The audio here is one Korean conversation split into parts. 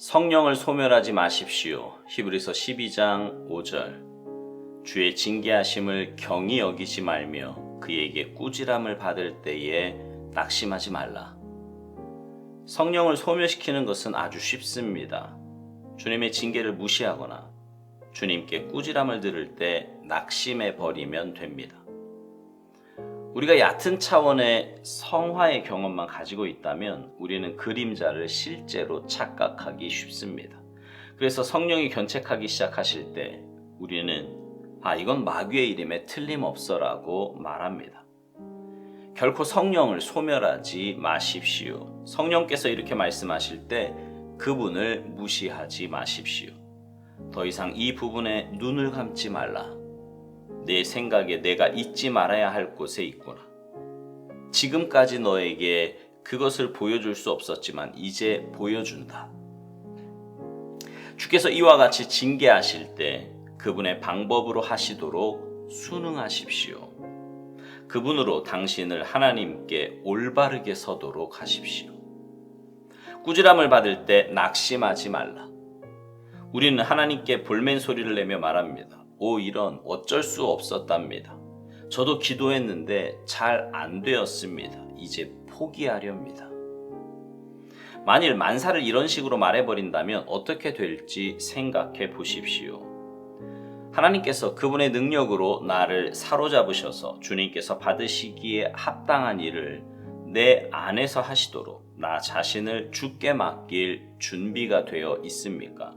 성령을 소멸하지 마십시오. 히브리서 12장 5절. 주의 징계하심을 경히 여기지 말며 그에게 꾸지람을 받을 때에 낙심하지 말라. 성령을 소멸시키는 것은 아주 쉽습니다. 주님의 징계를 무시하거나 주님께 꾸지람을 들을 때 낙심해 버리면 됩니다. 우리가 얕은 차원의 성화의 경험만 가지고 있다면 우리는 그림자를 실제로 착각하기 쉽습니다. 그래서 성령이 견책하기 시작하실 때 우리는 이건 마귀의 이름에 틀림없어라고 말합니다. 결코 성령을 소멸하지 마십시오. 성령께서 이렇게 말씀하실 때 그분을 무시하지 마십시오. 더 이상 이 부분에 눈을 감지 말라. 내 생각에 내가 잊지 말아야 할 곳에 있구나. 지금까지 너에게 그것을 보여줄 수 없었지만 이제 보여준다. 주께서 이와 같이 징계하실 때 그분의 방법으로 하시도록 순응하십시오. 그분으로 당신을 하나님께 올바르게 서도록 하십시오. 꾸지람을 받을 때 낙심하지 말라. 우리는 하나님께 볼멘 소리를 내며 말합니다. 이런 어쩔 수 없었답니다. 저도 기도했는데 잘 안 되었습니다. 이제 포기하렵니다. 만일 만사를 이런 식으로 말해버린다면 어떻게 될지 생각해 보십시오. 하나님께서 그분의 능력으로 나를 사로잡으셔서 주님께서 받으시기에 합당한 일을 내 안에서 하시도록 나 자신을 주께 맡길 준비가 되어 있습니까?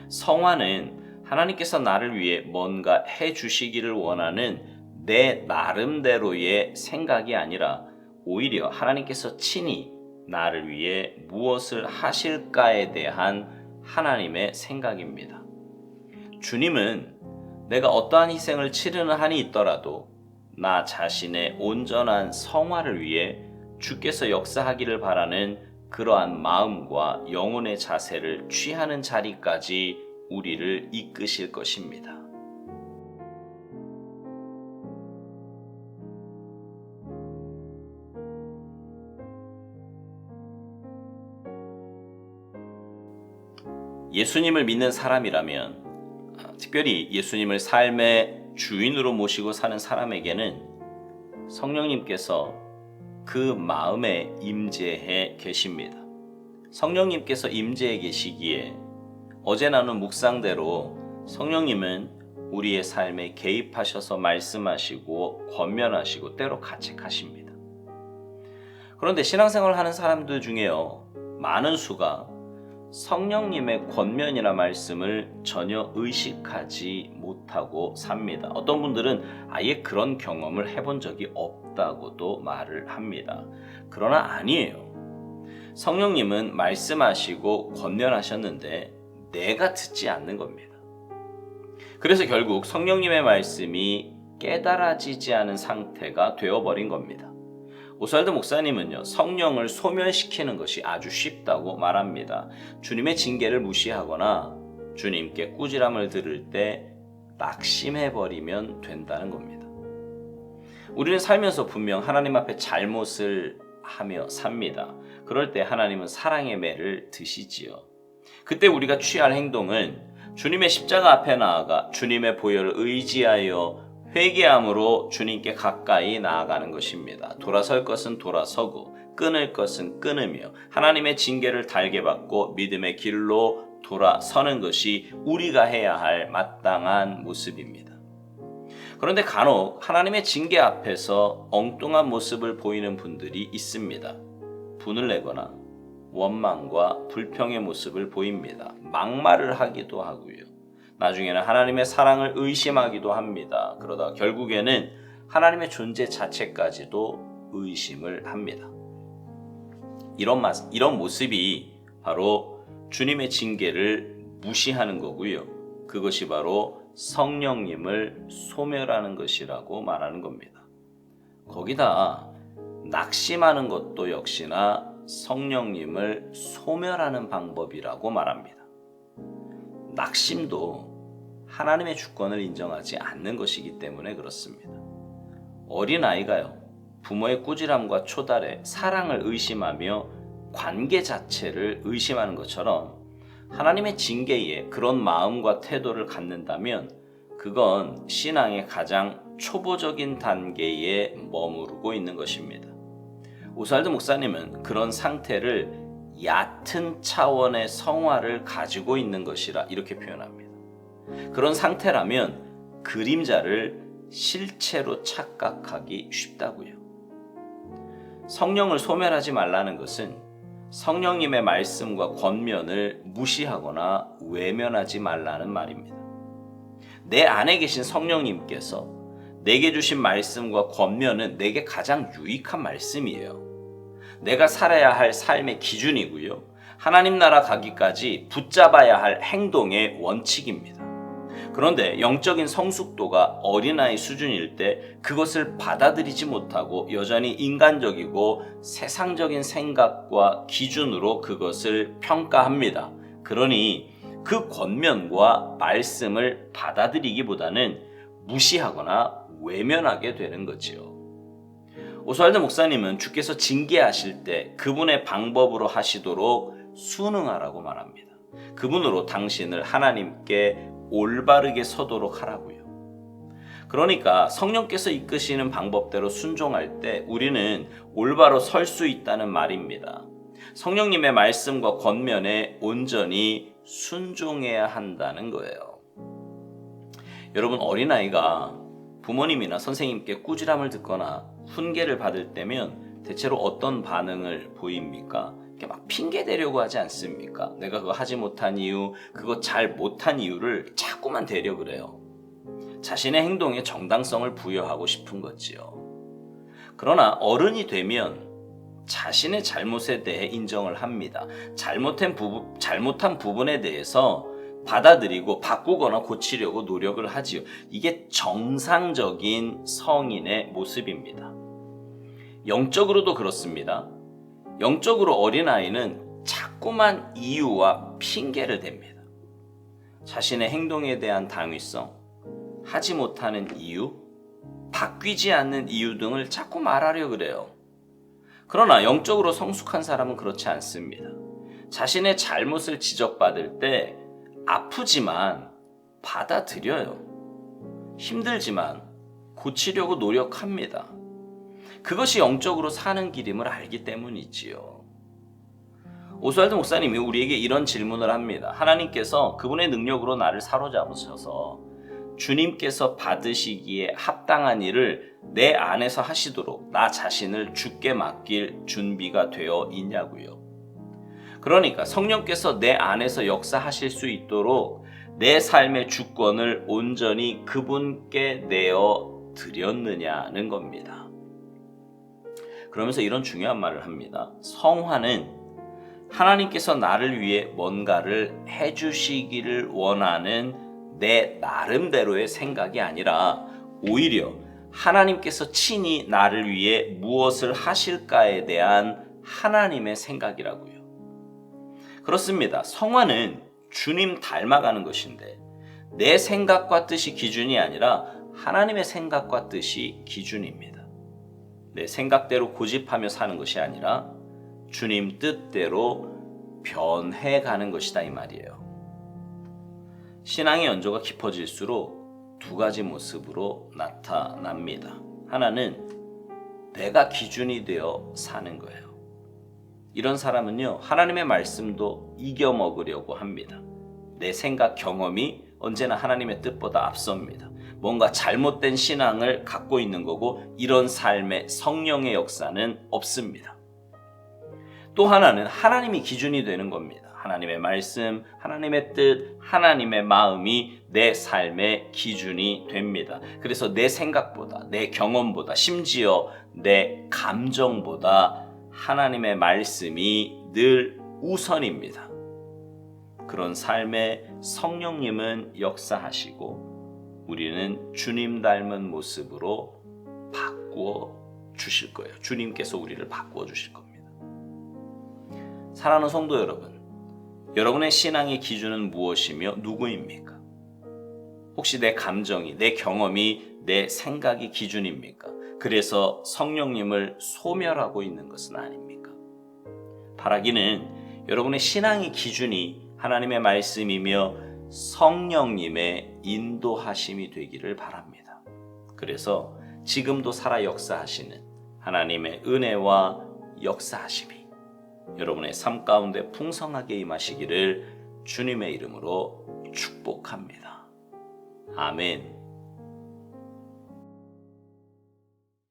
성화는 하나님께서 나를 위해 뭔가 해주시기를 원하는 내 나름대로의 생각이 아니라 오히려 하나님께서 친히 나를 위해 무엇을 하실까에 대한 하나님의 생각입니다. 주님은 내가 어떠한 희생을 치르는 한이 있더라도 나 자신의 온전한 성화를 위해 주께서 역사하기를 바라는 그러한 마음과 영혼의 자세를 취하는 자리까지 우리를 이끄실 것입니다. 예수님을 믿는 사람이라면, 특별히 예수님을 삶의 주인으로 모시고 사는 사람에게는 성령님께서 그 마음에 임재해 계십니다. 성령님께서 임재해 계시기에 어제 나눈 묵상대로 성령님은 우리의 삶에 개입하셔서 말씀하시고 권면하시고 때로 가책하십니다. 그런데 신앙생활을 하는 사람들 중에요, 많은 수가 성령님의 권면이나 말씀을 전혀 의식하지 못하고 삽니다. 어떤 분들은 아예 그런 경험을 해본 적이 없다고도 말을 합니다. 그러나 아니에요. 성령님은 말씀하시고 권면하셨는데 내가 듣지 않는 겁니다. 그래서 결국 성령님의 말씀이 깨달아지지 않은 상태가 되어버린 겁니다. 오스왈드 목사님은요, 성령을 소멸시키는 것이 아주 쉽다고 말합니다. 주님의 징계를 무시하거나 주님께 꾸지람을 들을 때 낙심해버리면 된다는 겁니다. 우리는 살면서 분명 하나님 앞에 잘못을 하며 삽니다. 그럴 때 하나님은 사랑의 매를 드시지요. 그때 우리가 취할 행동은 주님의 십자가 앞에 나아가 주님의 보혈을 의지하여 회개함으로 주님께 가까이 나아가는 것입니다. 돌아설 것은 돌아서고 끊을 것은 끊으며 하나님의 징계를 달게 받고 믿음의 길로 돌아서는 것이 우리가 해야 할 마땅한 모습입니다. 그런데 간혹 하나님의 징계 앞에서 엉뚱한 모습을 보이는 분들이 있습니다. 분을 내거나 원망과 불평의 모습을 보입니다. 막말을 하기도 하고요. 나중에는 하나님의 사랑을 의심하기도 합니다. 그러다 결국에는 하나님의 존재 자체까지도 의심을 합니다. 이런 모습이 바로 주님의 징계를 무시하는 거고요. 그것이 바로 성령님을 소멸하는 것이라고 말하는 겁니다. 거기다 낙심하는 것도 역시나 성령님을 소멸하는 방법이라고 말합니다. 낙심도 하나님의 주권을 인정하지 않는 것이기 때문에 그렇습니다. 어린아이가요, 부모의 꾸지람과 초달에 사랑을 의심하며 관계 자체를 의심하는 것처럼 하나님의 징계에 그런 마음과 태도를 갖는다면 그건 신앙의 가장 초보적인 단계에 머무르고 있는 것입니다. 오스왈드 목사님은 그런 상태를 얕은 차원의 성화를 가지고 있는 것이라 이렇게 표현합니다. 그런 상태라면 그림자를 실체로 착각하기 쉽다고요. 성령을 소멸하지 말라는 것은 성령님의 말씀과 권면을 무시하거나 외면하지 말라는 말입니다. 내 안에 계신 성령님께서 내게 주신 말씀과 권면은 내게 가장 유익한 말씀이에요. 내가 살아야 할 삶의 기준이고요. 하나님 나라 가기까지 붙잡아야 할 행동의 원칙입니다. 그런데 영적인 성숙도가 어린아이 수준일 때 그것을 받아들이지 못하고 여전히 인간적이고 세상적인 생각과 기준으로 그것을 평가합니다. 그러니 그 권면과 말씀을 받아들이기보다는 무시하거나 외면하게 되는 거지요. 오스왈드 목사님은 주께서 징계하실 때 그분의 방법으로 하시도록 순응하라고 말합니다. 그분으로 당신을 하나님께 올바르게 서도록 하라고요. 그러니까 성령께서 이끄시는 방법대로 순종할 때 우리는 올바로 설 수 있다는 말입니다. 성령님의 말씀과 권면에 온전히 순종해야 한다는 거예요. 여러분, 어린아이가 부모님이나 선생님께 꾸지람을 듣거나 훈계를 받을 때면 대체로 어떤 반응을 보입니까? 이렇게 막 핑계 대려고 하지 않습니까? 내가 그거 하지 못한 이유, 그거 잘 못한 이유를 자꾸만 대려 그래요. 자신의 행동에 정당성을 부여하고 싶은 거지요. 그러나 어른이 되면 자신의 잘못에 대해 인정을 합니다. 잘못한 부분에 대해서 받아들이고 바꾸거나 고치려고 노력을 하지요. 이게 정상적인 성인의 모습입니다. 영적으로도 그렇습니다. 영적으로 어린아이는 자꾸만 이유와 핑계를 댑니다. 자신의 행동에 대한 당위성, 하지 못하는 이유, 바뀌지 않는 이유 등을 자꾸 말하려 그래요. 그러나 영적으로 성숙한 사람은 그렇지 않습니다. 자신의 잘못을 지적받을 때 아프지만 받아들여요. 힘들지만 고치려고 노력합니다. 그것이 영적으로 사는 길임을 알기 때문이지요. 오스왈드 목사님이 우리에게 이런 질문을 합니다. 하나님께서 그분의 능력으로 나를 사로잡으셔서 주님께서 받으시기에 합당한 일을 내 안에서 하시도록 나 자신을 주께 맡길 준비가 되어 있냐고요. 그러니까 성령께서 내 안에서 역사하실 수 있도록 내 삶의 주권을 온전히 그분께 내어 드렸느냐는 겁니다. 그러면서 이런 중요한 말을 합니다. 성화는 하나님께서 나를 위해 뭔가를 해주시기를 원하는 내 나름대로의 생각이 아니라 오히려 하나님께서 친히 나를 위해 무엇을 하실까에 대한 하나님의 생각이라고요. 그렇습니다. 성화는 주님 닮아가는 것인데 내 생각과 뜻이 기준이 아니라 하나님의 생각과 뜻이 기준입니다. 내 생각대로 고집하며 사는 것이 아니라 주님 뜻대로 변해가는 것이다 이 말이에요. 신앙의 연조가 깊어질수록 두 가지 모습으로 나타납니다. 하나는 내가 기준이 되어 사는 거예요. 이런 사람은요, 하나님의 말씀도 이겨먹으려고 합니다. 내 생각, 경험이 언제나 하나님의 뜻보다 앞섭니다. 뭔가 잘못된 신앙을 갖고 있는 거고 이런 삶의 성령의 역사는 없습니다. 또 하나는 하나님이 기준이 되는 겁니다. 하나님의 말씀, 하나님의 뜻, 하나님의 마음이 내 삶의 기준이 됩니다. 그래서 내 생각보다, 내 경험보다, 심지어 내 감정보다 하나님의 말씀이 늘 우선입니다. 그런 삶에 성령님은 역사하시고 우리는 주님 닮은 모습으로 바꾸어 주실 거예요. 주님께서 우리를 바꾸어 주실 겁니다. 사랑하는 성도 여러분, 여러분의 신앙의 기준은 무엇이며 누구입니까? 혹시 내 감정이, 내 경험이, 내 생각이 기준입니까? 그래서 성령님을 소멸하고 있는 것은 아닙니까? 바라기는 여러분의 신앙의 기준이 하나님의 말씀이며 성령님의 인도하심이 되기를 바랍니다. 그래서 지금도 살아 역사하시는 하나님의 은혜와 역사하심이 여러분의 삶 가운데 풍성하게 임하시기를 주님의 이름으로 축복합니다. 아멘.